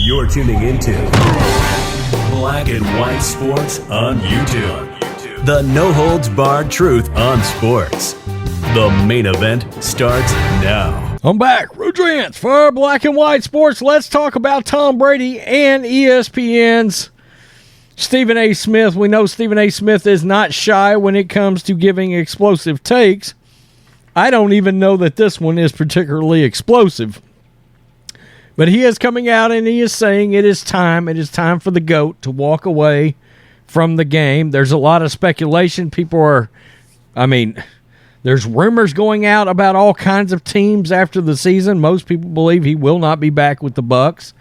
You're tuning into Black and White Sports on YouTube. The no-holds-barred truth on sports. The main event starts now. I'm back. Rudrance for Black and White Sports. Let's talk about Tom Brady and ESPN's Stephen A. Smith. We know Stephen A. Smith is not shy when it comes to giving explosive takes. I don't even know that this one is particularly explosive. But he is coming out and he is saying it is time for the GOAT to walk away from the game. There's a lot of speculation. There's rumors going out about all kinds of teams after the season. Most people believe he will not be back with the Bucs.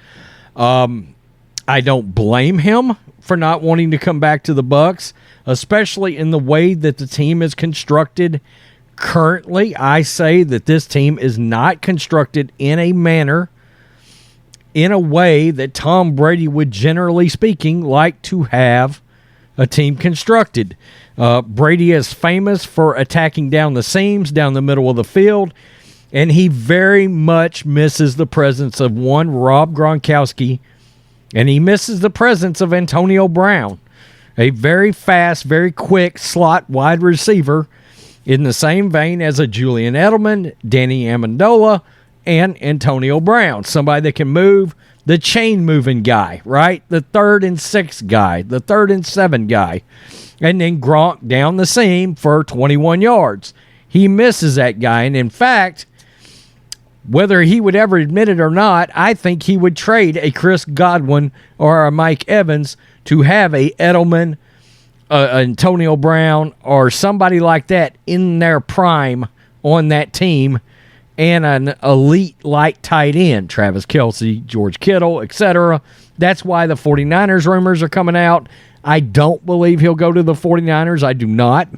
I don't blame him for not wanting to come back to the Bucs, especially in the way that the team is constructed currently. I say that this team is not constructed in a way that Tom Brady would, generally speaking, like to have a team constructed. Brady is famous for attacking down the seams, down the middle of the field, and he very much misses the presence of one Rob Gronkowski, and he misses the presence of Antonio Brown, a very fast, very quick slot wide receiver in the same vein as a Julian Edelman, Danny Amendola, and Antonio Brown, somebody that can move, the chain-moving guy, right? The 3rd and 6 guy, the 3rd and 7 guy. And then Gronk down the seam for 21 yards. He misses that guy, and in fact, whether he would ever admit it or not, I think he would trade a Chris Godwin or a Mike Evans to have a Edelman, Antonio Brown, or somebody like that in their prime on that team, and an elite light tight end, Travis Kelce, George Kittle, etc. That's why the 49ers rumors are coming out. I don't believe he'll go to the 49ers. I do not.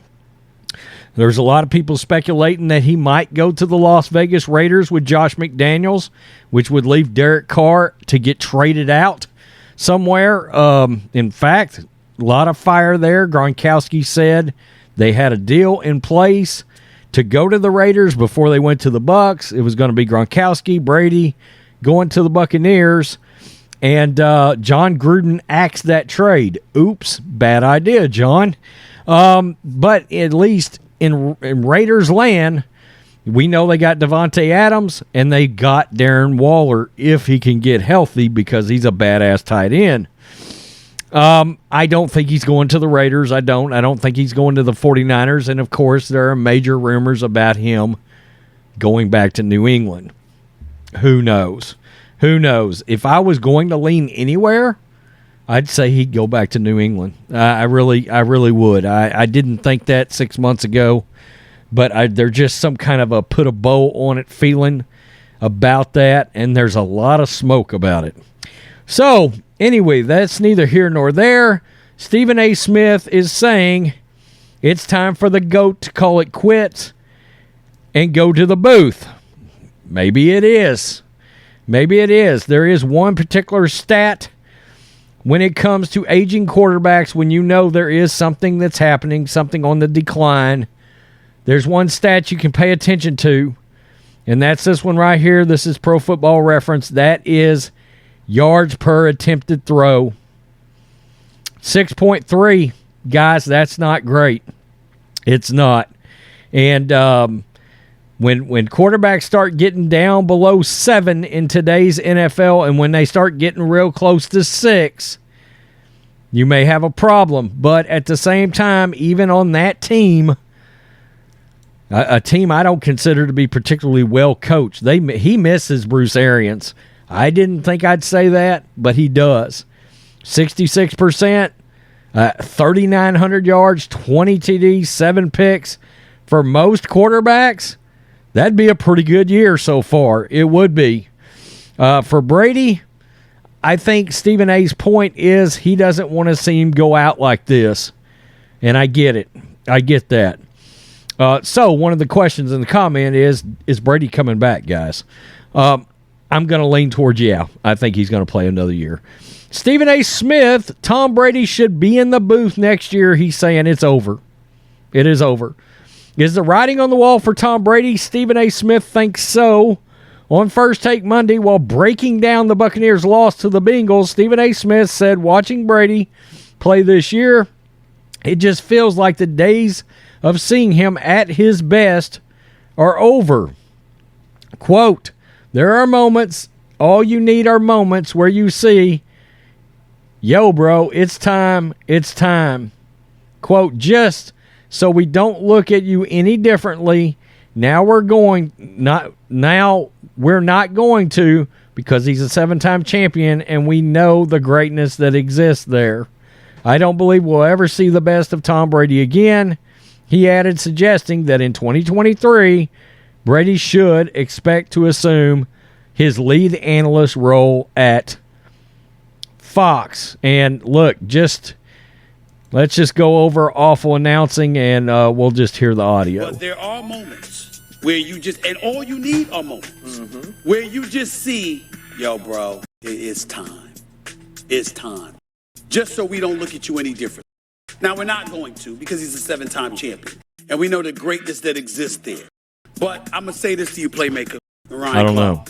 There's a lot of people speculating that he might go to the Las Vegas Raiders with Josh McDaniels, which would leave Derek Carr to get traded out somewhere. In fact, a lot of fire there. Gronkowski said they had a deal in place to go to the Raiders before they went to the Bucs. It was going to be Gronkowski, Brady going to the Buccaneers, and John Gruden axed that trade. Oops, bad idea, John. But at least in Raiders land, we know they got Devontae Adams and they got Darren Waller if he can get healthy, because he's a badass tight end. I don't think he's going to the Raiders. I don't think he's going to the 49ers. And, of course, there are major rumors about him going back to New England. Who knows? Who knows? If I was going to lean anywhere, I'd say he'd go back to New England. I really would. I didn't think that 6 months ago, but there's just some kind of a put a bow on it feeling about that, and there's a lot of smoke about it. So, anyway, that's neither here nor there. Stephen A. Smith is saying it's time for the GOAT to call it quits and go to the booth. Maybe it is. Maybe it is. There is one particular stat when it comes to aging quarterbacks, when you know there is something that's happening, something on the decline. There's one stat you can pay attention to, and that's this one right here. This is Pro Football Reference. That is yards per attempted throw. 6.3, guys, that's not great. It's not. And when quarterbacks start getting down below 7 in today's NFL, and when they start getting real close to 6, you may have a problem. But at the same time, even on that team, a team I don't consider to be particularly well coached, he misses Bruce Arians. I didn't think I'd say that, but he does. 66%, 3,900 yards, 20 TDs, 7 picks. For most quarterbacks, that'd be a pretty good year so far. It would be. For Brady, I think Stephen A's point is he doesn't want to see him go out like this. And I get it. I get that. So one of the questions in the comment is Brady coming back, guys? I'm going to lean towards, yeah. I think he's going to play another year. Stephen A. Smith, Tom Brady should be in the booth next year. He's saying it's over. It is over. Is the writing on the wall for Tom Brady? Stephen A. Smith thinks so. On First Take Monday, while breaking down the Buccaneers' loss to the Bengals, Stephen A. Smith said, watching Brady play this year, it just feels like the days of seeing him at his best are over. Quote, there are moments, all you need are moments where you see, yo, bro, it's time, it's time. Quote, just so we don't look at you any differently, now we're not going to, because he's a 7-time champion and we know the greatness that exists there. I don't believe we'll ever see the best of Tom Brady again. He added, suggesting that in 2023, Brady should expect to assume his lead analyst role at Fox. And look, let's just go over awful announcing, and we'll just hear the audio. But there are moments where you just, and all you need are moments where you just see, yo, bro, it's time. It's time. Just so we don't look at you any different. Now, we're not going to, because he's a 7-time champion, and we know the greatness that exists there. But I'm going to say this to you, playmaker, Ryan. I don't know.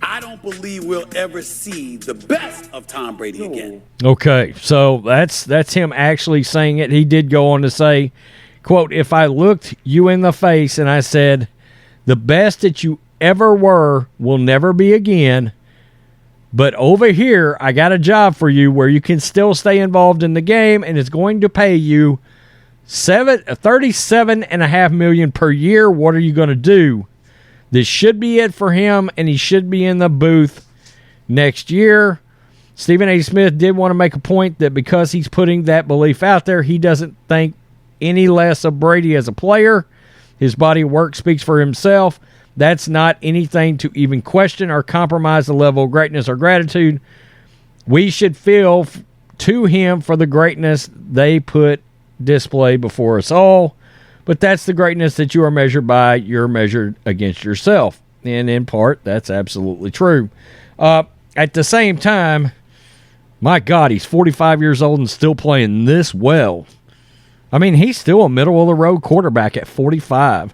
I don't believe we'll ever see the best of Tom Brady again. Okay, so that's him actually saying it. He did go on to say, quote, if I looked you in the face and I said, the best that you ever were will never be again, but over here, I got a job for you where you can still stay involved in the game, and it's going to pay you $37.5 million per year. What are you going to do? This should be it for him, and he should be in the booth next year. Stephen A. Smith did want to make a point that because he's putting that belief out there, he doesn't think any less of Brady as a player. His body of work speaks for himself. That's not anything to even question or compromise the level of greatness or gratitude we should feel to him for the greatness they put display before us all. But that's the greatness that you are measured by. You're measured against yourself. And in part, that's absolutely true. At the same time, my God, he's 45 years old and still playing this well. I mean, he's still a middle-of-the-road quarterback at 45.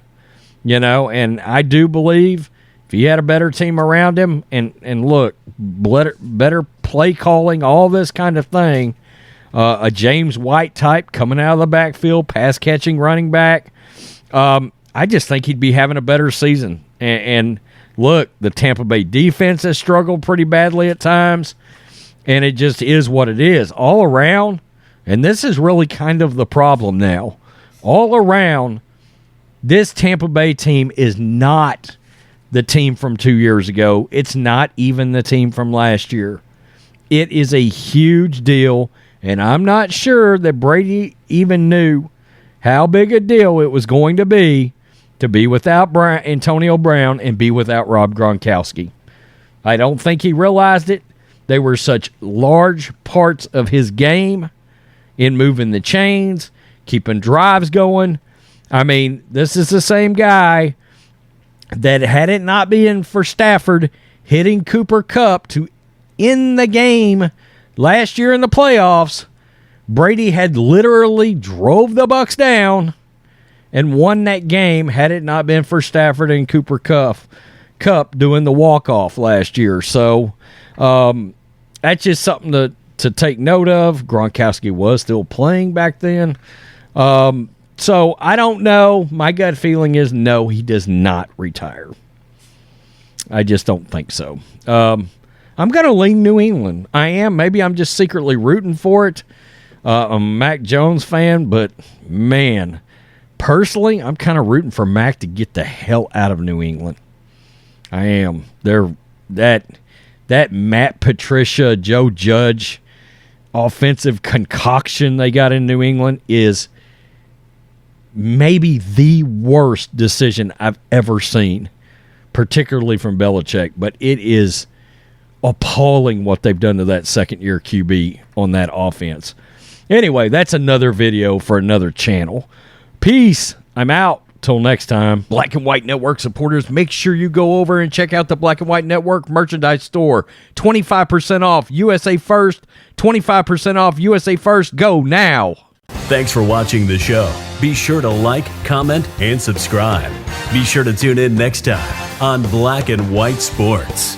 You know, and I do believe if he had a better team around him and look, better play calling, all this kind of thing, a James White type coming out of the backfield, pass catching running back, I just think he'd be having a better season. And look, the Tampa Bay defense has struggled pretty badly at times, and it just is what it is. All around, and this is really kind of the problem now, all around, this Tampa Bay team is not the team from 2 years ago. It's not even the team from last year. It is a huge deal, and I'm not sure that Brady even knew how big a deal it was going to be without Antonio Brown and be without Rob Gronkowski. I don't think he realized it. They were such large parts of his game in moving the chains, keeping drives going. I mean, this is the same guy that, had it not been for Stafford hitting Cooper Kupp to end the game last year in the playoffs, Brady had literally drove the Bucs down and won that game had it not been for Stafford and Cooper Kupp doing the walk-off last year. So that's just something to take note of. Gronkowski was still playing back then. So I don't know. My gut feeling is no, he does not retire. I just don't think so. I'm going to lean New England. I am. Maybe I'm just secretly rooting for it. I'm a Mac Jones fan, but man, personally, I'm kind of rooting for Mac to get the hell out of New England. I am. That Matt Patricia, Joe Judge offensive concoction they got in New England is maybe the worst decision I've ever seen, particularly from Belichick. But it is appalling what they've done to that second-year QB on that offense. Anyway, that's another video for another channel. Peace. I'm out. Till next time. Black and White Network supporters, make sure you go over and check out the Black and White Network merchandise store. 25% off USA First. 25% off USA First. Go now. Thanks for watching the show. Be sure to like, comment, and subscribe. Be sure to tune in next time on Black and White Sports.